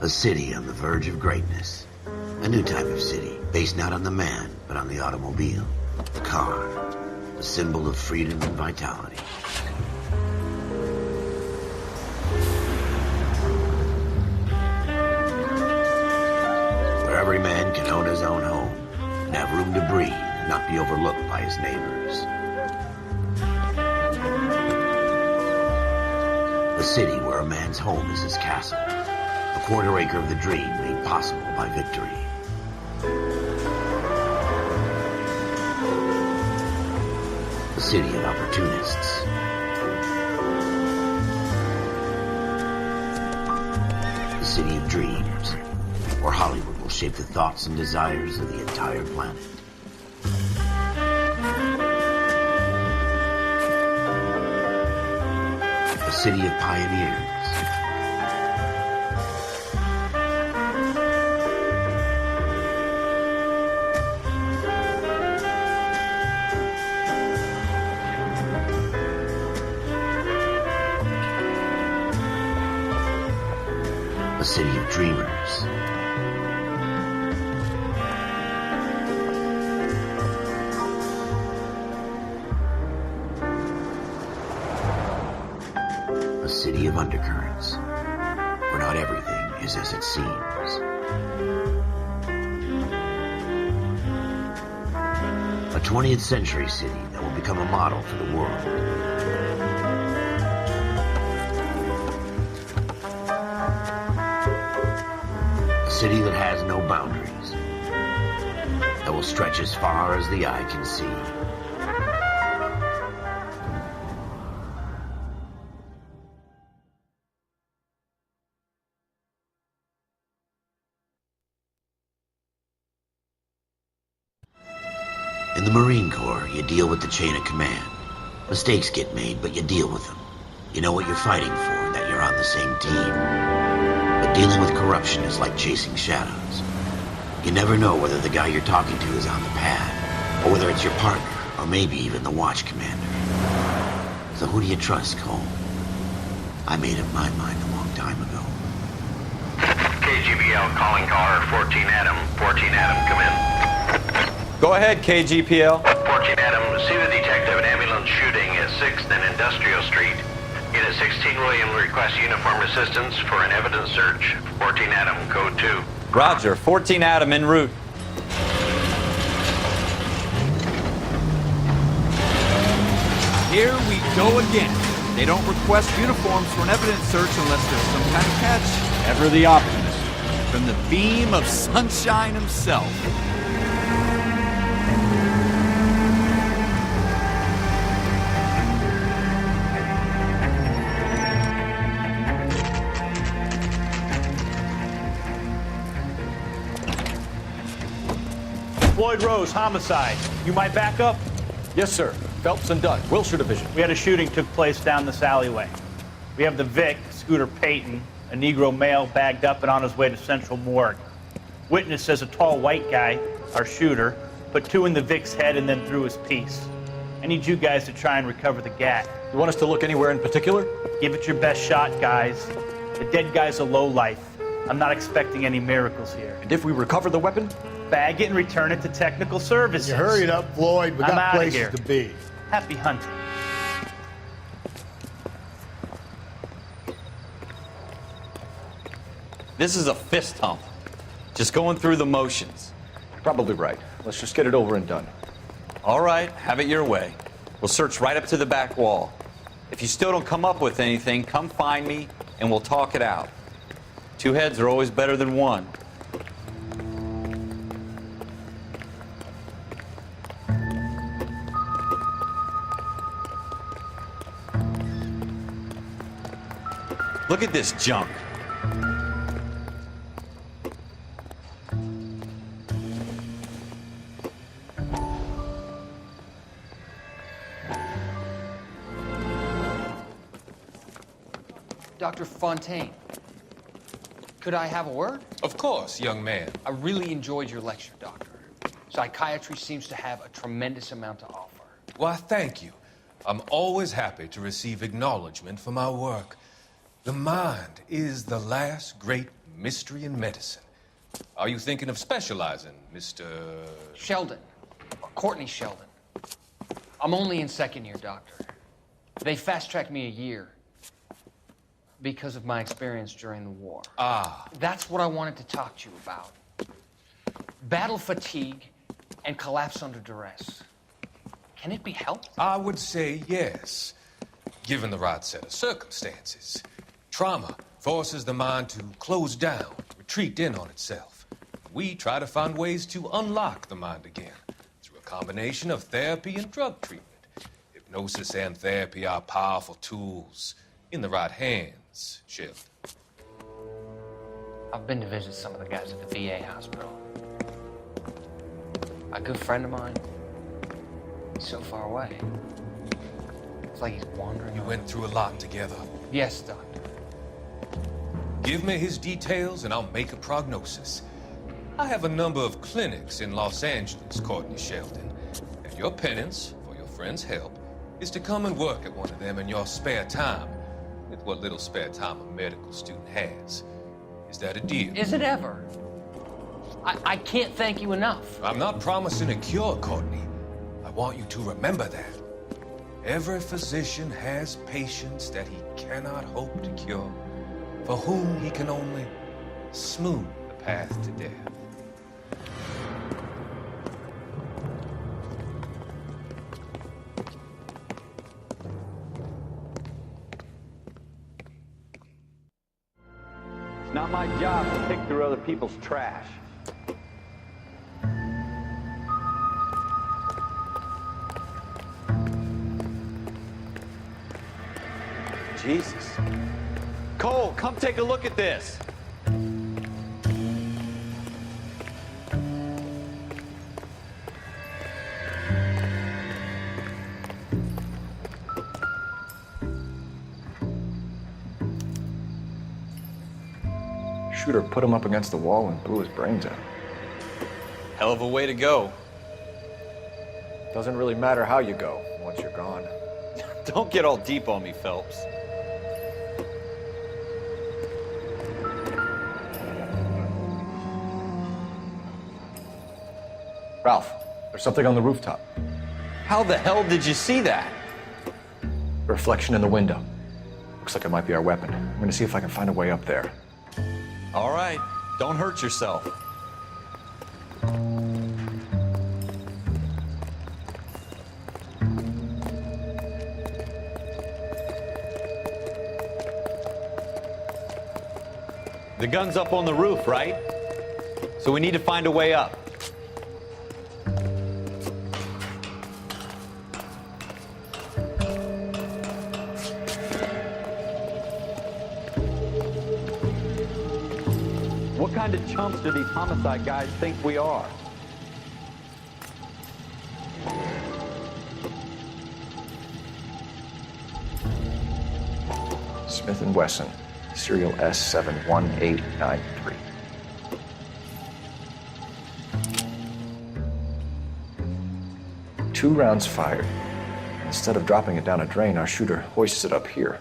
A city on the verge of greatness. A new type of city, based not on the man, but on the automobile. The car. The symbol of freedom and vitality. Where every man can own his own home, and have room to breathe, and not be overlooked by his neighbors. A city where a man's home is his castle. A quarter acre of the dream made possible by victory. A city of opportunists. A city of dreams, where Hollywood will shape the thoughts and desires of the entire planet. A city of pioneers. A city of dreamers. A city of undercurrents, where not everything is as it seems. A 20th century city that will become a model for the world. A city that has no boundaries, that will stretch as far as the eye can see. In the Marine Corps, you deal with the chain of command. Mistakes get made, but you deal with them. You know what you're fighting for, that you're on the same team. But dealing with corruption is like chasing shadows. You never know whether the guy you're talking to is on the pad, or whether it's your partner, or maybe even the watch commander. So who do you trust, Cole? I made up my mind a long time ago. KGBL calling caller 14 Adam. 14 Adam, come in. Go ahead, KGPL. 14 Adam, see the detective an ambulance shooting at 6th and Industrial Street. Unit 16 William requests uniformed assistance for an evidence search. 14 Adam, code 2. Roger, 14 Adam en route. Here we go again. They don't request uniforms for an evidence search unless there's some kind of catch. Ever the optimist. From the beam of sunshine himself. Floyd Rose, homicide. You might back up? Yes, sir. Phelps and Dunn, Wilshire Division. We had a shooting took place down this alleyway. We have the Vic, Scooter Payton, a Negro male bagged up and on his way to Central Morgue. Witness says a tall white guy, our shooter, put 2 in the Vic's head and then threw his piece. I need you guys to try and recover the gat. You want us to look anywhere in particular? Give it your best shot, guys. The dead guy's a lowlife. I'm not expecting any miracles here. And if we recover the weapon? Bag it and return it to technical services. You hurry it up, Floyd. We I'm got outta places here. to be. Happy hunting. This is a fist hump. Just going through the motions. Probably right. Let's just get it over and done. All right, have it your way. We'll search right up to the back wall. If you still don't come up with anything, come find me and we'll talk it out. 2 heads are always better than 1. Look at this junk. Dr. Fontaine, could I have a word? Of course, young man. I really enjoyed your lecture, Doctor. Psychiatry seems to have a tremendous amount to offer. Why, thank you. I'm always happy to receive acknowledgement for my work. The mind is the last great mystery in medicine. Are you thinking of specializing, Mr. Sheldon. Or Courtney Sheldon. I'm only in second year, Doctor. They fast-tracked me a year because of my experience during the war. Ah. That's what I wanted to talk to you about. Battle fatigue and collapse under duress. Can it be helped? I would say yes, given the right set of circumstances. Trauma forces the mind to close down, retreat in on itself. We try to find ways to unlock the mind again through a combination of therapy and drug treatment. Hypnosis and therapy are powerful tools in the right hands, Sheldon. I've been to visit some of the guys at the VA hospital. A good friend of mine, he's so far away. It's like he's wandering. You went through a lot together. Yes, Doctor. Give me his details and I'll make a prognosis. I have a number of clinics in Los Angeles, Courtney Sheldon, and your penance for your friend's help is to come and work at one of them in your spare time, with what little spare time a medical student has. Is that a deal? Is it ever? I can't thank you enough. I'm not promising a cure, Courtney. I want you to remember that. Every physician has patients that he cannot hope to cure, for whom he can only smooth the path to death. It's not my job to pick through other people's trash. Jesus. Cole, come take a look at this. Shooter put him up against the wall and blew his brains out. Hell of a way to go. Doesn't really matter how you go once you're gone. Don't get all deep on me, Phelps. Ralph, there's something on the rooftop. How the hell did you see that? A reflection in the window. Looks like it might be our weapon. I'm gonna see if I can find a way up there. All right, don't hurt yourself. The gun's up on the roof, right? So we need to find a way up. What kind of chumps do these homicide guys think we are? Smith & Wesson, serial S71893. Two rounds fired. Instead of dropping it down a drain, our shooter hoists it up here.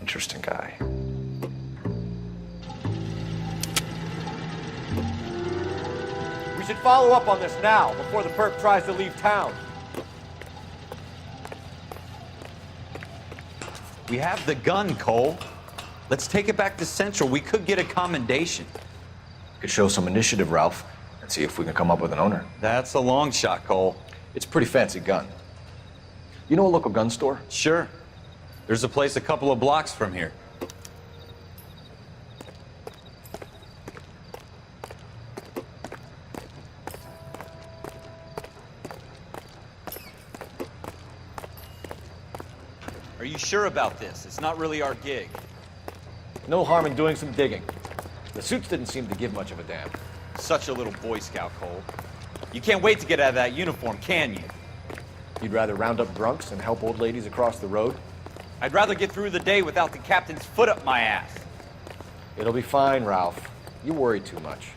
Interesting guy. We should follow up on this now, before the perp tries to leave town. We have the gun, Cole. Let's take it back to Central. We could get a commendation. Could show some initiative, Ralph, and see if we can come up with an owner. That's a long shot, Cole. It's a pretty fancy gun. You know a local gun store? Sure. There's a place a couple of blocks from here. Are you sure about this? It's not really our gig. No harm in doing some digging. The suits didn't seem to give much of a damn. Such a little Boy Scout, Cole. You can't wait to get out of that uniform, can you? You'd rather round up drunks than help old ladies across the road? I'd rather get through the day without the captain's foot up my ass. It'll be fine, Ralph. You worry too much.